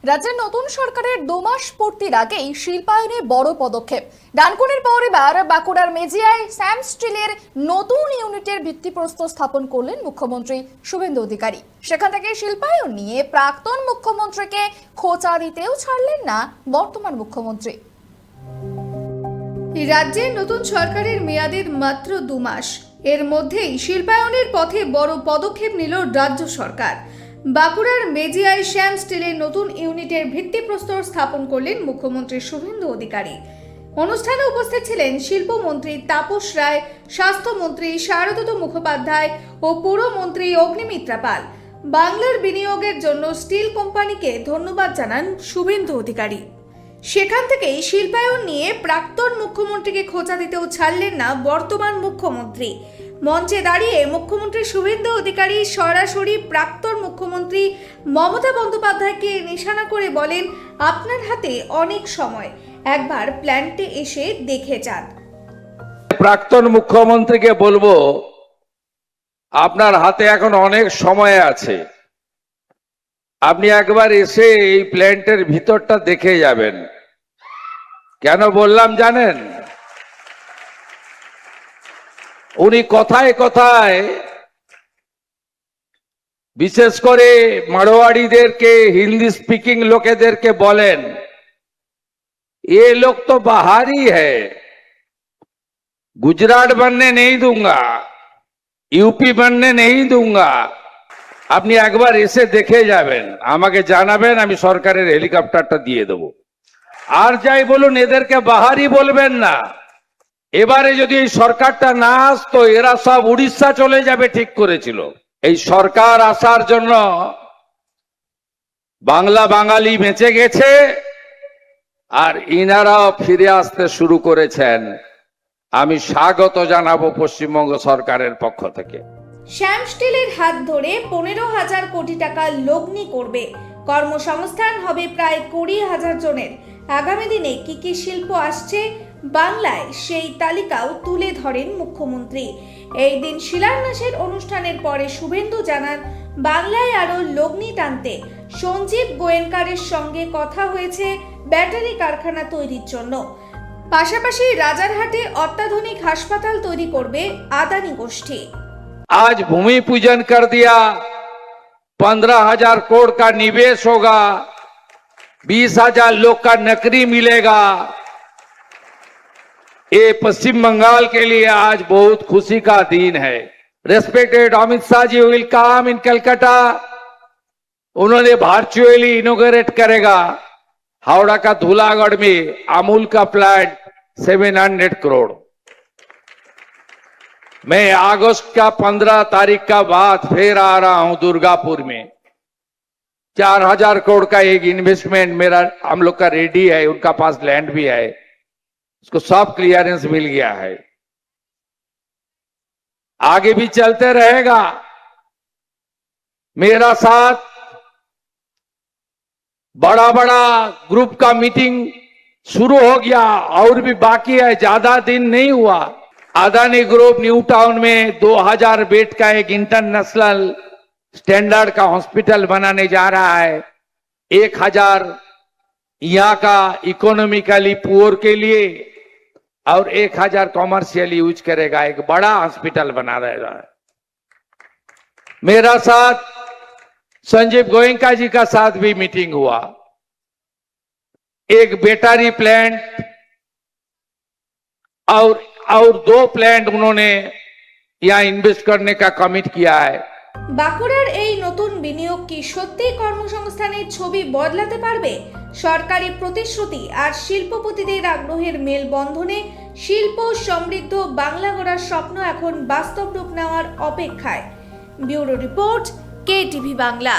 রাজ্যের নতুন সরকারের 2 মাস পূর্তির আগেই শিল্পায়নে বড় পদক্ষেপ। ডানকুনির পর এবার বাঁকুড়ার মেজিয়ায় স্যাম স্টিলের নতুন ইউনিটের ভিত্তিপ্রস্তর স্থাপন করলেন মুখ্যমন্ত্রী শুভেন্দু অধিকারী। সেখান থেকে শিল্পায়ন নিয়ে প্রাক্তন মুখ্যমন্ত্রীকে খোঁচা দিতেও ছাড়লেন না বর্তমান মুখ্যমন্ত্রী। রাজ্যের নতুন সরকারের মেয়াদের মাত্র 2 মাস, এর মধ্যেই শিল্পায়নের পথে বড় পদক্ষেপ নিল রাজ্য সরকার। বাঁকুড়ার মেজিয়ায় শ্যাম স্টিলের নতুন ইউনিটের ভিত্তিপ্রস্তর স্থাপন করলেন মুখ্যমন্ত্রী শুভেন্দু অধিকারী। অনুষ্ঠানে উপস্থিত ছিলেন শিল্পমন্ত্রী তাপস রায়, স্বাস্থ্যমন্ত্রী শারদত্ত মুখোপাধ্যায় ও পুরমন্ত্রী অগ্নিমিত্রা পাল। বাংলার বিনিয়োগের জন্য স্টিল কোম্পানিকে ধন্যবাদ জানান শুভেন্দু অধিকারী। সেখান থেকেই শিল্পায়ন নিয়ে প্রাক্তন মুখ্যমন্ত্রীকে খোঁচা দিতেও ছাড়লেন না বর্তমান মুখ্যমন্ত্রী। মঞ্চে দাঁড়িয়ে মুখ্যমন্ত্রী শুভেন্দু অধিকারী সরাসরি প্রাক্তন মুখ্যমন্ত্রী মমতা বন্দ্যোপাধ্যায়কে নিশানা করে বলেন, আপনার হাতে অনেক সময়, একবার প্ল্যান্টে এসে দেখে যান। প্রাক্তন মুখ্যমন্ত্রীকে বলবো, আপনার হাতে এখন অনেক সময় আছে, আপনি একবার এসে এই প্ল্যান্টের ভিতরটা দেখে যাবেন। কেন বললাম জানেন? উনি কথায় কথায় বিশেষ করে মারোয়াড়িদেরকে, হিন্দি স্পিকিং লোকেদেরকে বলেন, ये लोग तो बाहरी है, गुजरात बनने नहीं दूंगा, यूपी बनने नहीं दूंगा, আপনি একবার এসে দেখে যাবেন, আমাকে জানাবেন, আমি সরকারের হেলিকপ্টারটা দিয়ে দেব। আর যাই বলুন, এদেরকে বাহারি বলবেন না। এবারে যদি এই সরকারটা না আসতো, এরা সব উড়িষ্যা চলে যাবে ঠিক করেছিল। এই সরকার আসার জন্য বাংলা বাঙালি বেঁচে গেছে, আর ইনারাও ফিরে আসতে শুরু করেছেন। আমি স্বাগত জানাবো পশ্চিমবঙ্গ সরকারের পক্ষ থেকে। শ্যাম স্টিলের হাত ধরে 15,000 কোটি টাকা লগ্নি করবে, কর্মসংস্থান হবে প্রায় 20,000 জনের। আগামী দিনে কি কি শিল্প আসছে বাংলায়, সেই তালিকাও তুলে ধরেন মুখ্যমন্ত্রী। এই দিন শিলান্যাসের অনুষ্ঠানের পরে শুভেন্দু জানান, বাংলায় আরো লগ্নি টানতে সঞ্জীব গোয়েঙ্কারের সঙ্গে কথা হয়েছে ব্যাটারি কারখানা তৈরির জন্য। পাশাপাশি রাজারহাটে অত্যাধুনিক হাসপাতাল তৈরি করবে আদানি গোষ্ঠী। आज भूमि पूजन कर दिया, 15,000 करोड़ का निवेश होगा, 20,000 लोग का नौकरी मिलेगा। ये पश्चिम बंगाल के लिए आज बहुत खुशी का दिन है। Respected Amit Shah ji will come in Calcutta, उन्होंने वर्चुअली इनोग्रेट करेगा हावड़ा का धूलागढ़ में अमूल का प्लांट 700 करोड़। मैं अगस्त का 15 तारीख का बाद फिर आ रहा हूं दुर्गापुर में। 4,000 करोड़ का एक इन्वेस्टमेंट मेरा, हम लोग का रेडी है, उनका पास लैंड भी है, उसको सब क्लियरेंस मिल गया है, आगे भी चलते रहेगा। मेरा साथ बड़ा बड़ा ग्रुप का मीटिंग शुरू हो गया, और भी बाकी है, ज्यादा दिन नहीं हुआ। अदानी ग्रुप न्यू टाउन में 2,000 बेड का एक इंटरनेशनल स्टैंडर्ड का हॉस्पिटल बनाने जा रहा है। 1,000 यहाँ का इकोनॉमिकली पुअर के लिए और 1,000 कॉमर्शियली यूज करेगा। एक बड़ा हॉस्पिटल बना रहा है। मेरा साथ संजीव गोयंका जी का साथ भी मीटिंग हुआ। एक बैटरी प्लांट और 2 प्लांट उन्होंने यहाँ इन्वेस्ट करने का कमिट किया है। বাঁকুড়ার এই নতুন বিনিয়োগ কি সত্যি কর্মসংস্থানের ছবি বদলাতে পারবে? সরকারি প্রতিশ্রুতি আর শিল্পপতিদের আগ্রহের মেলবন্ধনে শিল্প সমৃদ্ধ বাংলা গড়ার স্বপ্ন এখন বাস্তব রূপ নেওয়ার অপেক্ষায়। Bureau report, KTV Bangla.